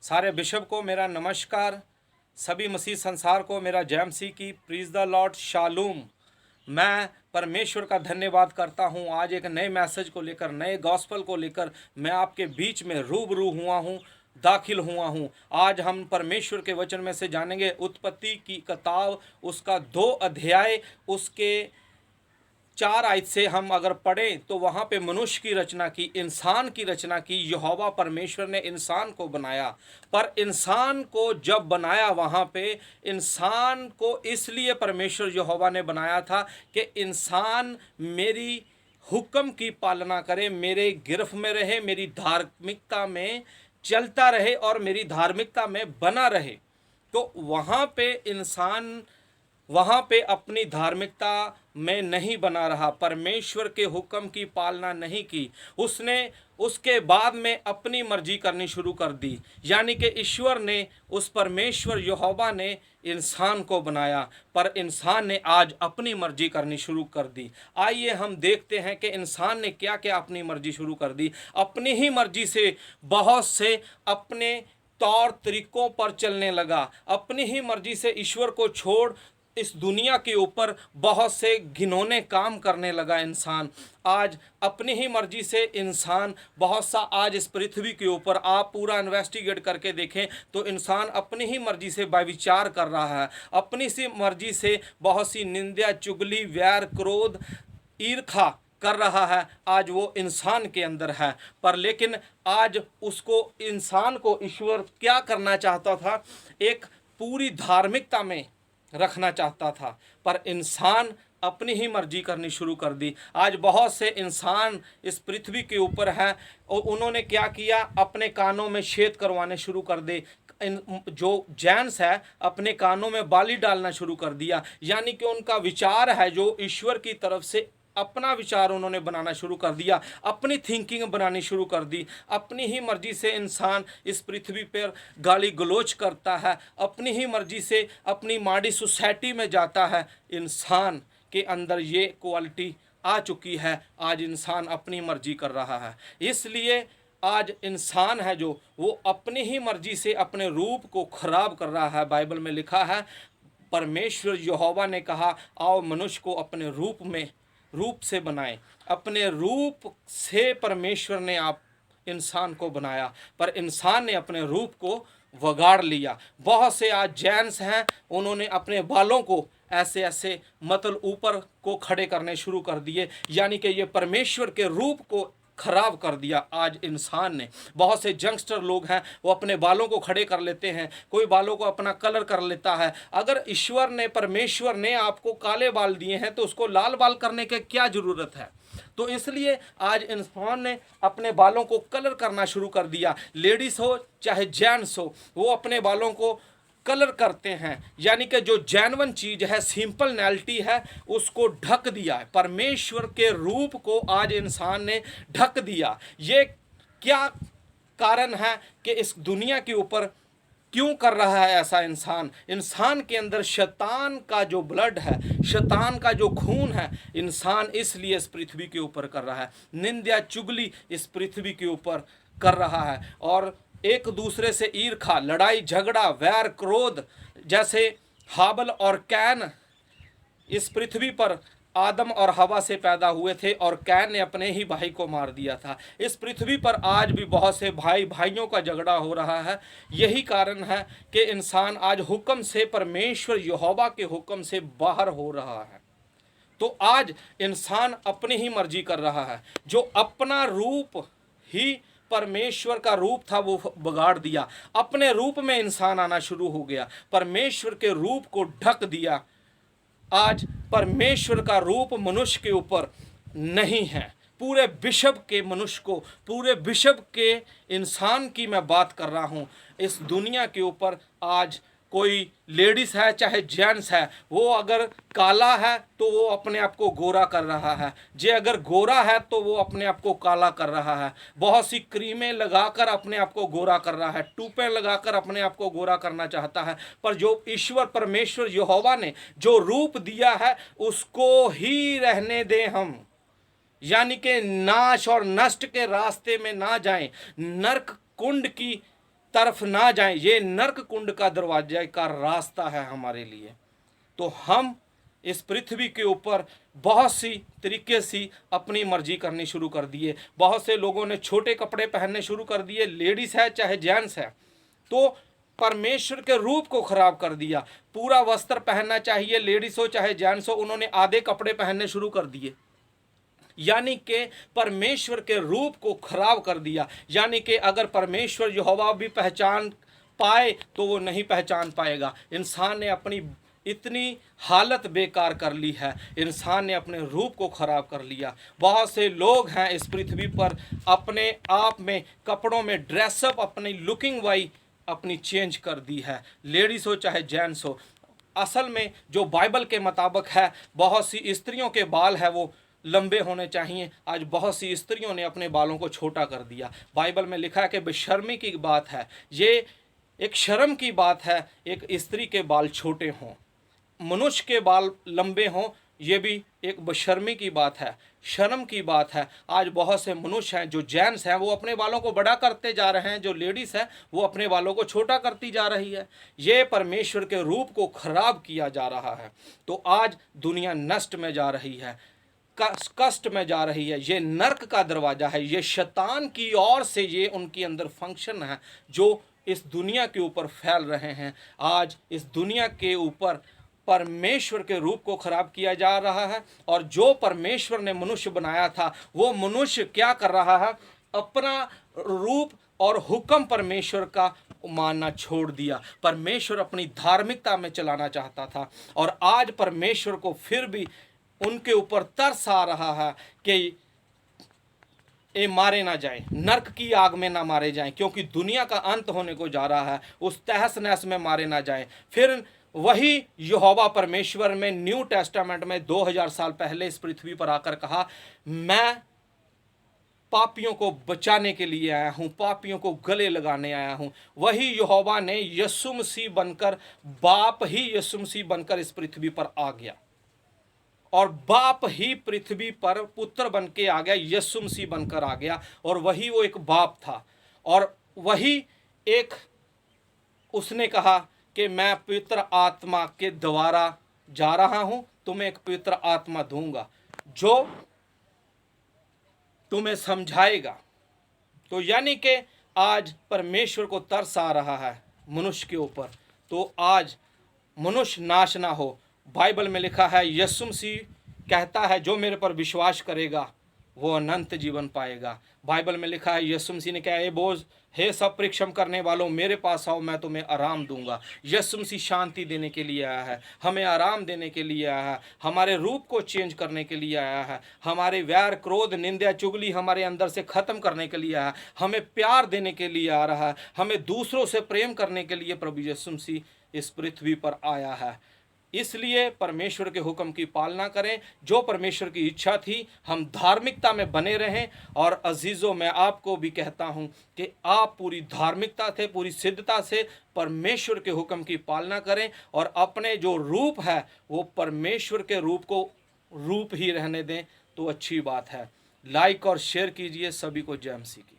सारे बिशप को मेरा नमस्कार। सभी मसीह संसार को मेरा जय मसीह की। प्रीज द लॉर्ड, शालूम। मैं परमेश्वर का धन्यवाद करता हूं। आज एक नए मैसेज को लेकर, नए गॉस्पल को लेकर मैं आपके बीच में रूबरू हुआ हूं, दाखिल हुआ हूं। आज हम परमेश्वर के वचन में से जानेंगे उत्पत्ति की किताब, उसका 2 अध्याय, उसके 4 आयत से हम अगर पढ़ें तो वहाँ पे मनुष्य की रचना की, इंसान की रचना की। यहोवा परमेश्वर ने इंसान को बनाया, पर इंसान को जब बनाया वहाँ पे इंसान को इसलिए परमेश्वर यहोवा ने बनाया था कि इंसान मेरी हुक्म की पालना करे, मेरे गिरफ्त में रहे, मेरी धार्मिकता में चलता रहे और मेरी धार्मिकता में बना रहे। तो वहाँ पे अपनी धार्मिकता में नहीं बना रहा, परमेश्वर के हुक्म की पालना नहीं की। उसने उसके बाद में अपनी मर्जी करनी शुरू कर दी, यानी कि ईश्वर ने, उस परमेश्वर यहोवा ने इंसान को बनाया, पर इंसान ने आज अपनी मर्जी करनी शुरू कर दी। आइए हम देखते हैं कि इंसान ने क्या क्या अपनी मर्जी शुरू कर दी। अपनी ही मर्जी से बहुत से अपने तौर तरीकों पर चलने लगा। अपनी ही मर्जी से ईश्वर को छोड़ इस दुनिया के ऊपर बहुत से घिनौने काम करने लगा इंसान। आज अपनी ही मर्जी से इंसान बहुत सा, आज इस पृथ्वी के ऊपर आप पूरा इन्वेस्टिगेट करके देखें तो इंसान अपनी ही मर्जी से व्यभिचार कर रहा है। अपनी सी मर्जी से बहुत सी निंदा, चुगली, वैर, क्रोध, ईर्खा कर रहा है। आज वो इंसान के अंदर है। पर लेकिन आज उसको, इंसान को ईश्वर क्या करना चाहता था? एक पूरी धार्मिकता में रखना चाहता था, पर इंसान अपनी ही मर्जी करनी शुरू कर दी। आज बहुत से इंसान इस पृथ्वी के ऊपर हैं और उन्होंने क्या किया? अपने कानों में छेद करवाने शुरू कर दे। जो जेंट्स है अपने कानों में बाली डालना शुरू कर दिया, यानी कि उनका विचार है जो ईश्वर की तरफ से, अपना विचार उन्होंने बनाना शुरू कर दिया, अपनी थिंकिंग बनानी शुरू कर दी। अपनी ही मर्जी से इंसान इस पृथ्वी पर गाली गलौज करता है, अपनी ही मर्जी से अपनी माड़ी सोसाइटी में जाता है। इंसान के अंदर ये क्वालिटी आ चुकी है। आज इंसान अपनी मर्जी कर रहा है। इसलिए आज इंसान है जो, वो अपनी ही मर्जी से अपने रूप को खराब कर रहा है। बाइबल में लिखा है, परमेश्वर यहोवा ने कहा, आओ मनुष्य को अपने रूप से बनाएं। अपने रूप से परमेश्वर ने आप इंसान को बनाया, पर इंसान ने अपने रूप को वगाड़ लिया। बहुत से आज जेंट्स हैं, उन्होंने अपने बालों को ऐसे ऐसे मतलब ऊपर को खड़े करने शुरू कर दिए, यानी कि ये परमेश्वर के रूप को खराब कर दिया आज इंसान ने। बहुत से यंगस्टर लोग हैं, वो अपने बालों को खड़े कर लेते हैं, कोई बालों को अपना कलर कर लेता है। अगर ईश्वर ने, परमेश्वर ने आपको काले बाल दिए हैं तो उसको लाल बाल करने की क्या जरूरत है? तो इसलिए आज इंसान ने अपने बालों को कलर करना शुरू कर दिया। लेडीज हो चाहे जेंट्स हो, वो अपने बालों को कलर करते हैं, यानी कि जो जेन्युइन चीज है, सिंपल नैलिटी है, उसको ढक दिया है। परमेश्वर के रूप को आज इंसान ने ढक दिया। ये क्या कारण है कि इस दुनिया के ऊपर क्यों कर रहा है ऐसा इंसान? इंसान के अंदर शैतान का जो ब्लड है, शैतान का जो खून है, इंसान इसलिए इस पृथ्वी के ऊपर कर रहा है। निंदा, चुगली इस पृथ्वी के ऊपर कर रहा है, और एक दूसरे से ईर्खा, लड़ाई झगड़ा, वैर, क्रोध। जैसे हाबल और कैन इस पृथ्वी पर आदम और हवा से पैदा हुए थे, और कैन ने अपने ही भाई को मार दिया था। इस पृथ्वी पर आज भी बहुत से भाई भाइयों का झगड़ा हो रहा है। यही कारण है कि इंसान आज हुक्म से, परमेश्वर यहोवा के हुक्म से बाहर हो रहा है। तो आज इंसान अपनी ही मर्जी कर रहा है। जो अपना रूप ही परमेश्वर का रूप था वो बिगाड़ दिया। अपने रूप में इंसान आना शुरू हो गया, परमेश्वर के रूप को ढक दिया। आज परमेश्वर का रूप मनुष्य के ऊपर नहीं है। पूरे विश्व के मनुष्य को, पूरे विश्व के इंसान की मैं बात कर रहा हूँ। इस दुनिया के ऊपर आज कोई लेडीज है चाहे जेंट्स है, वो अगर काला है तो वो अपने आप को गोरा कर रहा है, जे अगर गोरा है तो वो अपने आप को काला कर रहा है। बहुत सी क्रीमें लगाकर अपने आप को गोरा कर रहा है, टूपें लगाकर अपने आप को गोरा करना चाहता है। पर जो ईश्वर परमेश्वर यहोवा ने जो रूप दिया है उसको ही रहने दें हम, यानी कि नाश और नष्ट के रास्ते में ना जाएं, नरक कुंड की तरफ ना जाएं, ये नरक कुंड का दरवाजा का रास्ता है हमारे लिए। तो हम इस पृथ्वी के ऊपर बहुत सी तरीके से अपनी मर्जी करनी शुरू कर दिए। बहुत से लोगों ने छोटे कपड़े पहनने शुरू कर दिए, लेडीज़ है चाहे जेंट्स है, तो परमेश्वर के रूप को खराब कर दिया। पूरा वस्त्र पहनना चाहिए, लेडीज हो चाहे जेंट्स हो, उन्होंने आधे कपड़े पहनने शुरू कर दिए, यानी कि परमेश्वर के रूप को खराब कर दिया। यानी कि अगर परमेश्वर यहोवा भी पहचान पाए तो वो नहीं पहचान पाएगा। इंसान ने अपनी इतनी हालत बेकार कर ली है, इंसान ने अपने रूप को खराब कर लिया। बहुत से लोग हैं इस पृथ्वी पर अपने आप में कपड़ों में ड्रेसअप, अपनी लुकिंग वाई अपनी चेंज कर दी है, लेडीज़ हो चाहे जेंट्स हो। असल में जो बाइबल के मुताबिक है, बहुत सी स्त्रियों के बाल है वो लंबे होने चाहिए, आज बहुत सी स्त्रियों ने अपने बालों को छोटा कर दिया। बाइबल में लिखा है कि बेशर्मी की बात है, ये एक शर्म की बात है एक स्त्री के बाल छोटे हों, मनुष्य के बाल लंबे हों, ये भी एक बेशर्मी की बात है, शर्म की बात है। आज बहुत से मनुष्य हैं जो जेंट्स हैं वो अपने बालों को बड़ा करते जा रहे हैं, जो लेडीज़ हैं वो अपने बालों को छोटा करती जा रही है। ये परमेश्वर के रूप को खराब किया जा रहा है। तो आज दुनिया नष्ट में जा रही है, कष्ट में जा रही है। ये नर्क का दरवाज़ा है, ये शैतान की ओर से ये उनके अंदर फंक्शन है जो इस दुनिया के ऊपर फैल रहे हैं। आज इस दुनिया के ऊपर परमेश्वर के रूप को खराब किया जा रहा है, और जो परमेश्वर ने मनुष्य बनाया था वो मनुष्य क्या कर रहा है, अपना रूप और हुक्म परमेश्वर का मानना छोड़ दिया। परमेश्वर अपनी धार्मिकता में चलाना चाहता था, और आज परमेश्वर को फिर भी उनके ऊपर तरस आ रहा है कि ये मारे ना जाए, नरक की आग में ना मारे जाएं, क्योंकि दुनिया का अंत होने को जा रहा है, उस तहस नहस में मारे ना जाएं। फिर वही यहोवा परमेश्वर में न्यू टेस्टामेंट में 2000 साल पहले इस पृथ्वी पर आकर कहा, मैं पापियों को बचाने के लिए आया हूँ, पापियों को गले लगाने आया हूँ। वही यहोवा ने यीशु मसीह बनकर, बाप ही यीशु मसीह बनकर इस पृथ्वी पर आ गया, और बाप ही पृथ्वी पर पुत्र बन के आ गया, यीशु मसीह बनकर आ गया। और वही वो एक बाप था, और वही एक उसने कहा कि मैं पवित्र आत्मा के द्वारा जा रहा हूं, तुम्हें एक पवित्र आत्मा दूंगा जो तुम्हें समझाएगा। तो यानी कि आज परमेश्वर को तरस आ रहा है मनुष्य के ऊपर, तो आज मनुष्य नाश ना हो। बाइबल में लिखा है, यीशु मसीह कहता है जो मेरे पर विश्वास करेगा वो अनंत जीवन पाएगा। बाइबल में लिखा है, यीशु मसीह ने कहा, हे बोझ, हे सब परिश्रम करने वालों, मेरे पास आओ, मैं तुम्हें आराम दूंगा। यीशु मसीह शांति देने के लिए आया है, हमें आराम देने के लिए आया है, हमारे रूप को चेंज करने के लिए आया है, हमारे वैर क्रोध निंदा चुगली हमारे अंदर से ख़त्म करने के लिए आया है, हमें प्यार देने के लिए आ रहा है, हमें दूसरों से प्रेम करने के लिए प्रभु यीशु मसीह इस पृथ्वी पर आया है। इसलिए परमेश्वर के हुक्म की पालना करें, जो परमेश्वर की इच्छा थी, हम धार्मिकता में बने रहें। और अजीज़ों, मैं आपको भी कहता हूं कि आप पूरी धार्मिकता से, पूरी सिद्धता से परमेश्वर के हुक्म की पालना करें, और अपने जो रूप है वो परमेश्वर के रूप को रूप ही रहने दें, तो अच्छी बात है। लाइक और शेयर कीजिए। सभी को जय मसीह की।